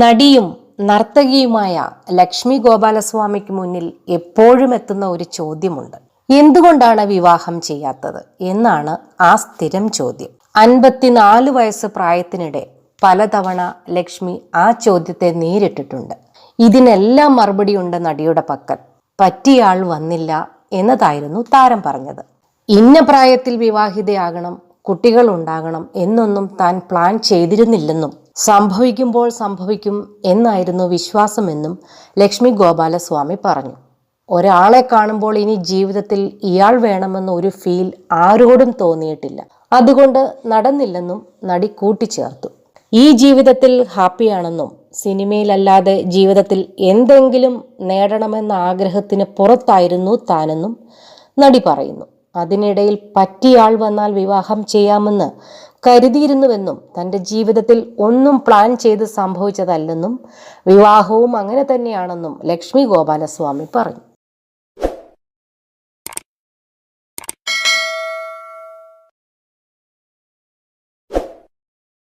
നടിയും നർത്തകിയുമായ ലക്ഷ്മി ഗോപാലസ്വാമിക്ക് മുന്നിൽ എപ്പോഴും എത്തുന്ന ഒരു ചോദ്യമുണ്ട്. എന്തുകൊണ്ടാണ് വിവാഹം ചെയ്യാത്തത് എന്നാണ് ആ സ്ഥിരം ചോദ്യം. 54 വയസ്സ് പ്രായത്തിനിടെ പലതവണ ലക്ഷ്മി ആ ചോദ്യത്തെ നേരിട്ടിട്ടുണ്ട്. ഇതിനെല്ലാം മറുപടിയുണ്ട് നടിയുടെ പക്കൽ. പറ്റിയ ആൾ വന്നില്ല എന്നതായിരുന്നു താരം പറഞ്ഞത്. ഇന്ന പ്രായത്തിൽ വിവാഹിതയാകണം, കുട്ടികൾ ഉണ്ടാകണം എന്നൊന്നും താൻ പ്ലാൻ ചെയ്തിരുന്നില്ലെന്നും സംഭവിക്കുമ്പോൾ സംഭവിക്കും എന്നായിരുന്നു വിശ്വാസമെന്നും ലക്ഷ്മി ഗോപാലസ്വാമി പറഞ്ഞു. ഒരാളെ കാണുമ്പോൾ ഇനി ജീവിതത്തിൽ ഇയാൾ വേണമെന്ന ഒരു ഫീൽ ആരോടും തോന്നിയിട്ടില്ല. അതുകൊണ്ട് നടന്നില്ലെന്നും നടി കൂട്ടിച്ചേർത്തു. ഈ ജീവിതത്തിൽ ഹാപ്പിയാണെന്നും സിനിമയിലല്ലാതെ ജീവിതത്തിൽ എന്തെങ്കിലും നേടണമെന്ന ആഗ്രഹത്തിന് പുറത്തായിരുന്നു താനെന്നും നടി പറയുന്നു. അതിനിടയിൽ പറ്റിയാൾ വന്നാൽ വിവാഹം ചെയ്യാമെന്ന് കരുതിയിരുന്നുവെന്നും തൻ്റെ ജീവിതത്തിൽ ഒന്നും പ്ലാൻ ചെയ്ത് സംഭവിച്ചതല്ലെന്നും വിവാഹവും അങ്ങനെ തന്നെയാണെന്നും ലക്ഷ്മി ഗോപാലസ്വാമി പറഞ്ഞു.